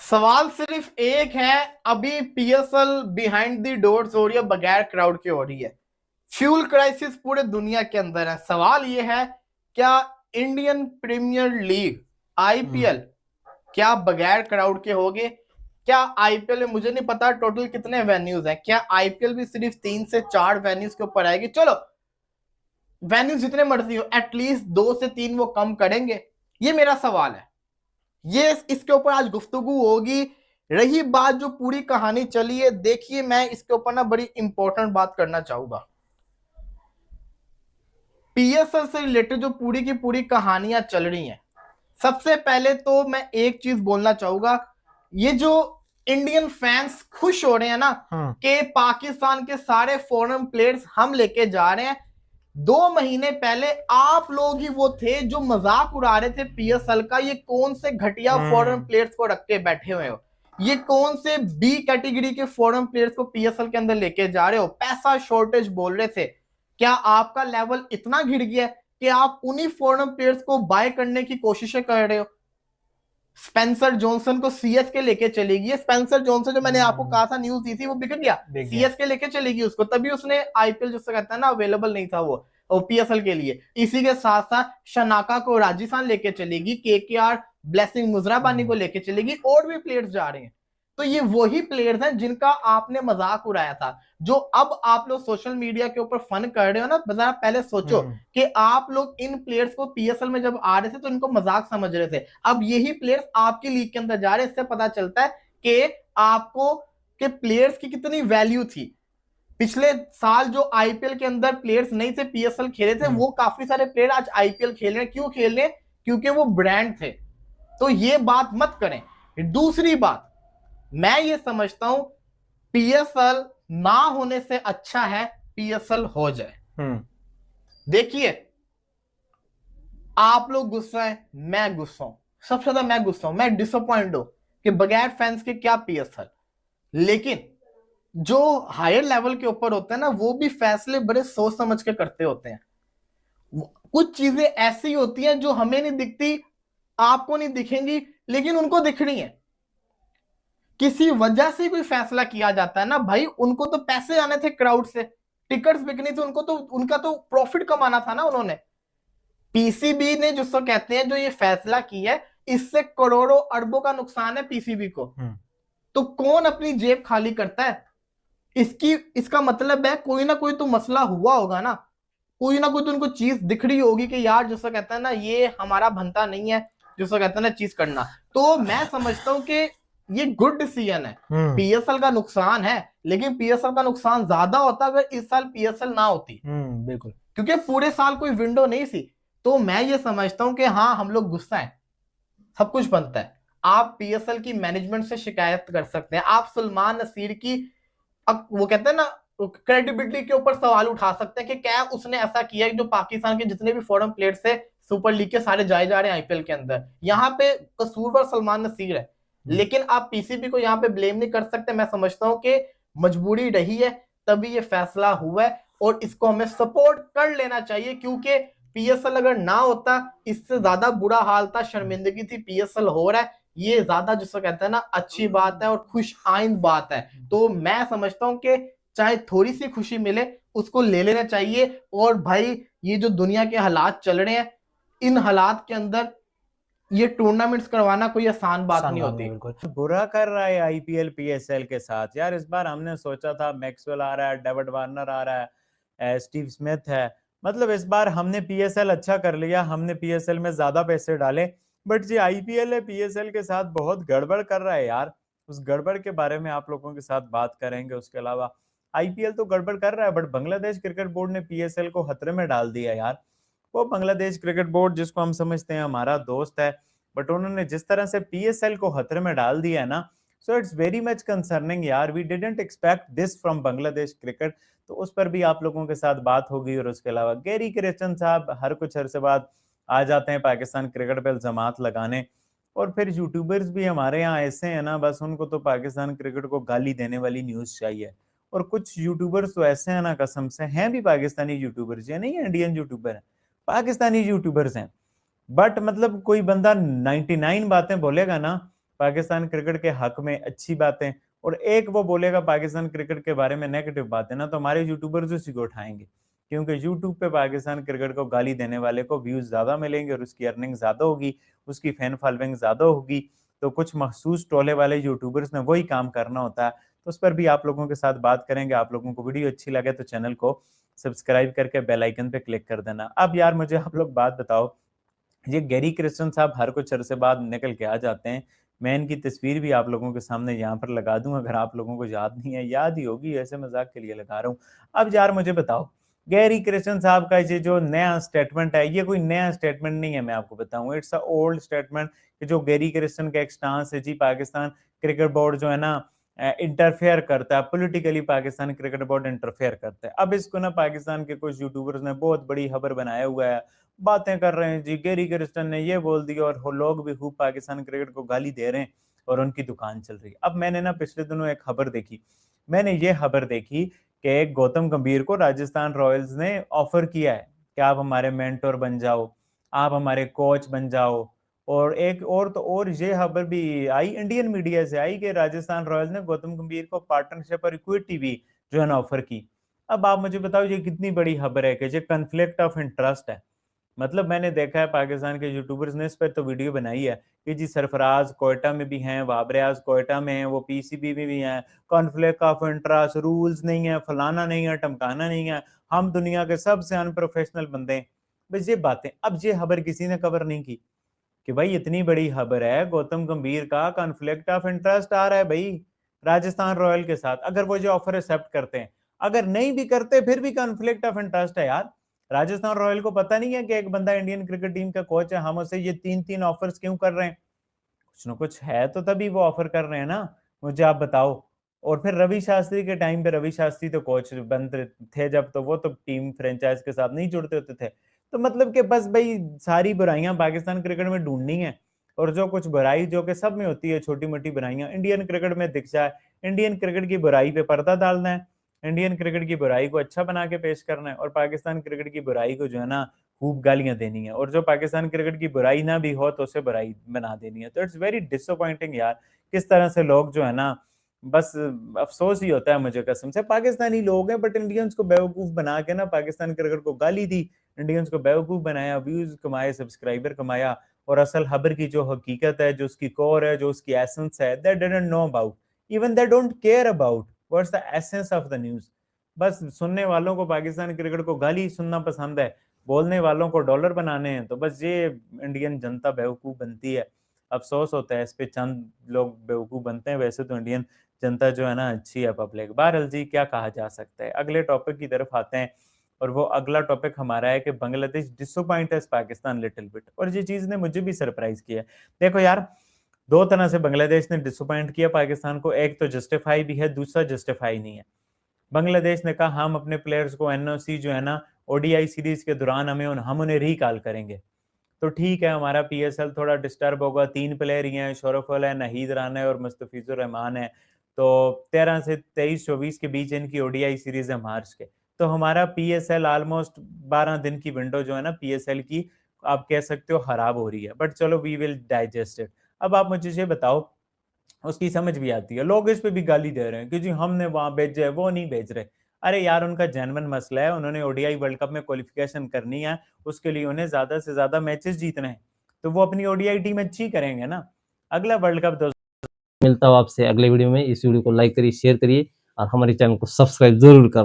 सवाल सिर्फ एक है। अभी पीएसएल बिहाइंड द डोर्स हो रही है, बगैर क्राउड के हो रही है। फ्यूल क्राइसिस पूरे दुनिया के अंदर है। सवाल यह है, क्या इंडियन प्रीमियर लीग आईपीएल क्या बगैर क्राउड के होगे? क्या आईपीएल में, मुझे नहीं पता टोटल कितने वेन्यूज हैं, क्या आईपीएल भी सिर्फ 3 से 4 वेन्यूज के ऊपर आएगी? चलो, वेन्यूज जितने मर्जी हो, एटलीस्ट 2 से 3 वो कम करेंगे। ये मेरा सवाल है। ये इसके ऊपर आज गुफ्तगू होगी। रही बात जो पूरी कहानी चली है, देखिए मैं इसके ऊपर ना बड़ी इंपॉर्टेंट बात करना चाहूंगा। पीएसएल से रिलेटेड जो पूरी की पूरी कहानियां चल रही हैं, सबसे पहले तो मैं एक चीज बोलना चाहूंगा। ये जो इंडियन फैंस खुश हो रहे हैं ना कि पाकिस्तान के सारे फॉरेन प्लेयर्स हम लेके जा रहे हैं, 2 महीने पहले आप लोग ही वो थे जो मजाक उड़ा रहे थे पीएसएल का। ये कौन से घटिया फॉरेन प्लेयर्स को रख के बैठे हुए हो? ये कौन से बी कैटेगरी के फॉरेन प्लेयर्स को पीएसएल के अंदर लेके जा रहे हो? पैसा शॉर्टेज बोल रहे थे। क्या आपका लेवल इतना गिर गया कि आप उन्हीं फॉरेन प्लेयर्स को बाय करने की कोशिशें कर रहे हो? स्पेंसर जॉनसन को सीएसके लेके चलेगी। स्पेंसर जॉनसन जो मैंने आपको कहा था, न्यूज दी थी, वो बिक गया। सीएसके लेके चलेगी उसको, तभी उसने आईपीएल जिससे कहता है ना अवेलेबल नहीं था वो पीएसएल के लिए। इसी के साथ साथ शनाका को राजस्थान लेके चलेगी, केकेआर ब्लेसिंग मुजराबानी को लेके चलेगी, और भी प्लेयर्स जा रहे हैं। तो ये वही प्लेयर्स हैं जिनका आपने मजाक उड़ाया था, जो अब आप लोग सोशल मीडिया के ऊपर फन कर रहे हो ना। जरा पहले सोचो कि आप लोग इन प्लेयर्स को पीएसएल में जब आ रहे थे तो इनको मजाक समझ रहे थे। अब यही प्लेयर्स आपकी लीग के अंदर जा रहे हैं। इससे पता चलता है कि आपको के प्लेयर्स की कितनी वैल्यू थी। पिछले साल जो आईपीएल के अंदर प्लेयर्स नहीं थे, पीएसएल खेले थे, वो काफी सारे प्लेयर आज आईपीएल खेल रहे हैं। क्यों खेल रहे हैं? क्योंकि वो ब्रांड थे। तो ये बात मत करें। दूसरी बात, मैं ये समझता हूं पीएसएल ना होने से अच्छा है पीएसएल हो जाए। देखिए, आप लोग गुस्सा है, मैं गुस्सा हूं, सबसे ज्यादा मैं गुस्सा हूं, मैं डिसअपॉइंट हूं कि बगैर फैंस के क्या पीएसएल। लेकिन जो हायर लेवल के ऊपर होते हैं ना, वो भी फैसले बड़े सोच समझ के करते होते हैं। कुछ चीजें ऐसी होती हैं जो हमें नहीं दिखती, आपको नहीं दिखेंगी, लेकिन उनको दिख रही है। किसी वजह से कोई फैसला किया जाता है ना भाई, उनको तो पैसे आने थे क्राउड से, टिकट्स बिकनी थी, उनको तो उनका तो प्रॉफिट कमाना था ना उन्होंने। पीसीबी ने जिसको कहते हैं जो ये फैसला किया है, इससे करोड़ों अरबों का नुकसान है पीसीबी को। तो कौन अपनी जेब खाली करता है? इसका मतलब है कोई ना कोई तो मसला हुआ होगा ना, कोई ना कोई तो उनको चीज दिख रही होगी कि यार जिसको कहता है ना ये हमारा बनता नहीं है, जिसको कहता है ना चीज करना। तो मैं समझता हूं कि ये गुड डिसीजन है। पीएसएल का नुकसान है, लेकिन पीएसएल का नुकसान ज्यादा होता अगर इस साल पीएसएल ना होती। बिल्कुल, क्योंकि पूरे साल कोई विंडो नहीं सी। तो मैं ये समझता हूं कि हाँ, हम लोग गुस्सा है, सब कुछ बनता है। आप पीएसएल की मैनेजमेंट से शिकायत कर सकते हैं, आप सलमान नसीर की वो कहते हैं ना क्रेडिबिलिटी के ऊपर सवाल उठा सकते हैं कि क्या उसने ऐसा किया कि जो पाकिस्तान के जितने भी फॉरेन प्लेयर्स थे सुपर लीग के सारे जाए जा रहे हैं आईपीएल के अंदर। यहाँ पे कसूरवार सलमान नसीर है, लेकिन आप पीसीबी को यहाँ पे ब्लेम नहीं कर सकते। मैं समझता हूँ कि मजबूरी रही है, तभी ये फैसला हुआ है, और इसको हमें सपोर्ट कर लेना चाहिए। क्योंकि पीएसएल अगर ना होता, इससे ज्यादा बुरा हाल था, शर्मिंदगी थी। पीएसएल हो रहा है, ये ज्यादा जिसको कहते हैं ना अच्छी बात है और खुश आइंद बात है। तो मैं समझता हूं कि चाहे थोड़ी सी खुशी मिले, उसको ले लेना चाहिए। और भाई, ये जो दुनिया के हालात चल रहे हैं, इन हालात के अंदर ये टूर्नामेंट्स करवाना कोई आसान बात नहीं होती। बिल्कुल बुरा कर रहा है आईपीएल पीएसएल के साथ यार। इस बार हमने सोचा था मैक्सवेल आ रहा है, डेविड वार्नर आ रहा है, स्टीव स्मिथ है, मतलब इस बार हमने पीएसएल अच्छा कर लिया, हमने पीएसएल में ज्यादा पैसे डाले। बट जो आईपीएल है पीएसएल के साथ बहुत गड़बड़ कर रहा है यार। उस गड़बड़ के बारे में आप लोगों के साथ बात करेंगे। उसके अलावा आईपीएल तो गड़बड़ कर रहा है, बट बांग्लादेश क्रिकेट बोर्ड ने पीएसएल को खतरे में डाल दिया यार। वो बांग्लादेश क्रिकेट बोर्ड जिसको हम समझते हैं हमारा दोस्त है, बट उन्होंने जिस तरह से पीएसएल को खतरे में डाल दिया है ना, so it's very much concerning यार। We didn't expect this from Bangladesh cricket. तो उस पर भी आप लोगों के साथ बात होगी। और उसके अलावा गैरी क्रिस्टन साहब हर कुछ अरसे बाद आ जाते हैं पाकिस्तान क्रिकेट पे इल्जामात लगाने। और फिर यूट्यूबर्स भी हमारे यहाँ ऐसे हैं ना, बस उनको तो पाकिस्तान क्रिकेट को गाली देने वाली न्यूज चाहिए। और कुछ यूट्यूबर्स तो ऐसे हैं ना, कसम से हैं भी पाकिस्तानी यूट्यूबर्स, ये नहीं है इंडियन यूट्यूबर है, पाकिस्तानी यूट्यूबर्स हैं। बट मतलब कोई बंदा 99 बातें बोलेगा ना पाकिस्तान क्रिकेट के हक में अच्छी बातें, और एक वो बोलेगा पाकिस्तान क्रिकेट के बारे में नेगेटिव बातें ना, तो हमारे यूट्यूबर्स उसी को उठाएंगे, क्योंकि यूट्यूब पे पाकिस्तान क्रिकेट को गाली देने वाले को व्यूज ज्यादा मिलेंगे और उसकी अर्निंग ज्यादा होगी, उसकी फैन फॉलोइंग ज्यादा होगी। तो कुछ मखसूस टोले वाले यूट्यूबर्स ने वही काम करना होता है, तो उस पर भी आप लोगों के साथ बात करेंगे। आप लोगों को वीडियो अच्छी लगे तो चैनल को सब्सक्राइब करके बेल आइकन पे क्लिक कर देना। अब यार मुझे आप लोग बात बताओ, ये गैरी क्रिस्टन साहब हर कुछ अरसे बाद निकल के आ जाते हैं। मैं इनकी तस्वीर भी आप लोगों के सामने यहाँ पर लगा दूं, अगर आप लोगों को याद नहीं है, याद ही होगी, ऐसे मजाक के लिए लगा रहा हूँ। अब यार मुझे बताओ, गैरी क्रिस्टन साहब का ये जो नया स्टेटमेंट है, ये कोई नया स्टेटमेंट नहीं है, मैं आपको बताऊं, इट्स अ ओल्ड स्टेटमेंट कि जो गैरी क्रिस्टन का एक स्टांस है जी, पाकिस्तान क्रिकेट बोर्ड जो है ना इंटरफेयर करता है politically, Pakistan cricket board interfere करता है। अब इसको ना पाकिस्तान के कुछ यूट्यूबर्स ने बहुत बड़ी खबर बनाया हुआ है, बातें कर रहे हैं जी, गैरी क्रिस्टन ने ये बोल दिया, और लोग भी खूब पाकिस्तान क्रिकेट को गाली दे रहे हैं और उनकी दुकान चल रही है। अब मैंने ना पिछले दिनों एक खबर देखी, मैंने ये खबर देखी कि गौतम गंभीर को राजस्थान रॉयल्स ने ऑफर किया है कि आप हमारे मेंटोर बन जाओ, आप हमारे कोच बन जाओ। और एक और तो और ये खबर भी आई, इंडियन मीडिया से आई, कि राजस्थान रॉयल्स ने गौतम गंभीर को पार्टनरशिप और इक्विटी भी जो है ना ऑफर की। अब आप मुझे बताओ ये कितनी बड़ी खबर है कि ये कन्फ्लिक्ट ऑफ इंटरेस्ट है। मतलब मैंने देखा है पाकिस्तान के यूट्यूबर्स ने इस पर तो वीडियो बनाई है कि जी सरफराज कोयटा में भी हैं, बाबरियाज कोयटा में हैं, वो पीसीबी में भी हैं, कॉन्फ्लिक्ट ऑफ इंटरेस्ट, रूल्स नहीं है, फलाना नहीं है, टमकाना नहीं है, हम दुनिया के सबसे अनप्रोफेशनल बंदे हैं। बस ये बातें, अब ये खबर किसी ने कवर नहीं की कि भाई इतनी बड़ी खबर है, गौतम गंभीर का कॉन्फ्लिक्ट ऑफ इंटरेस्ट आ रहा है भाई राजस्थान रॉयल के साथ, अगर वो जो ऑफर एक्सेप्ट करते हैं, अगर नहीं भी करते फिर भी कॉन्फ्लिक्ट ऑफ इंटरेस्ट है यार। राजस्थान रॉयल को पता नहीं है कि एक बंदा इंडियन क्रिकेट टीम का कोच है, हम उसे ये 3-3 ऑफर्स क्यों कर रहे हैं? कुछ ना कुछ है तो तभी वो ऑफर कर रहे हैं ना, मुझे आप बताओ। और फिर रवि शास्त्री के टाइम पे, रवि शास्त्री तो कोच बनते थे जब, तो वो तो टीम फ्रेंचाइज के साथ नहीं जुड़ते होते थे। तो मतलब कि बस भाई सारी बुराइयां पाकिस्तान क्रिकेट में ढूंढनी है, और जो कुछ बुराई जो कि सब में होती है, छोटी मोटी बुराइयां इंडियन क्रिकेट में दिख जाए, इंडियन क्रिकेट की बुराई पे पर्दा डालना है, इंडियन क्रिकेट की बुराई को अच्छा बना के पेश करना है, और पाकिस्तान क्रिकेट की बुराई को जो है ना खूब गालियां देनी है, और जो पाकिस्तान क्रिकेट की बुराई ना भी हो तो उसे बुराई बना देनी है। तो इट्स वेरी डिसअपॉइंटिंग यार, किस तरह से लोग जो है ना, बस अफसोस ही होता है मुझे कसम से, पाकिस्तानी लोग हैं बट इंडियंस को बेवकूफ बना के ना पाकिस्तान क्रिकेट को गाली दी, इंडियंस को बेवकूफ बनाया, व्यूज कमाए, सब्सक्राइबर कमाया, और असल खबर की जो हकीकत है, जो उसकी कोर है, जो उसकी एसेंस है, they didn't know about, even they don't care about what's the essence of the news. बस सुनने वालों को पाकिस्तान क्रिकेट को गाली सुनना पसंद है, बोलने वालों को डॉलर बनाने हैं, तो बस ये इंडियन जनता बेवकूफ बनती है। अफसोस होता है इस पे, चंद लोग बेवकूफ बनते हैं, वैसे तो इंडियन जनता जो है ना अच्छी है, पब्लिक। बहरहाल जी क्या कहा जा सकता है, अगले टॉपिक की तरफ आते हैं, और वो अगला टॉपिक हमारा है कि Bangladesh disappointed Pakistan little bit, और ये चीज ने मुझे भी सरप्राइज किया। देखो यार, दो तरह से बांग्लादेश ने डिसअपॉइंट किया पाकिस्तान को, एक तो जस्टिफाई भी है, दूसरा जस्टिफाई नहीं है। बांग्लादेश ने कहा हम अपने प्लेयर्स को एनओसी जो है ना ओडीआई सीरीज के दौरान हम उन्हें रिकॉल करेंगे, तो ठीक है, हमारा पीएसएल थोड़ा डिस्टर्ब होगा, 3 प्लेयर ही हैं, शोरफुल है, नाहिद राना है और मुस्तफिजुर रहमान है, तो 13 से 23-24 के बीच इनकी ओडीआई सीरीज है मार्च के, तो हमारा पीएसएल ऑलमोस्ट 12 दिन की विंडो जो है ना पीएसएल की, आप कह सकते हो खराब हो रही है, बट चलो वी विल डाइजेस्ट इट। अब आप मुझे ये बताओ, उसकी समझ भी आती है, लोग इस पे भी गाली दे रहे हैं कि जी हमने वहां भेजे है, वो नहीं भेज रहे। अरे यार उनका जेन्युइन मसला है, उन्होंने ओडीआई वर्ल्ड कप में क्वालिफिकेशन करनी है, उसके लिए उन्हें ज्यादा से ज्यादा मैचेस जीतने हैं, तो वो अपनी ओडीआई टीम अच्छी करेंगे ना। अगला वर्ल्ड कप मिलता हूँ आपसे अगले वीडियो में। इस वीडियो को लाइक करिए, शेयर करिए और हमारे चैनल को सब्सक्राइब जरूर करना।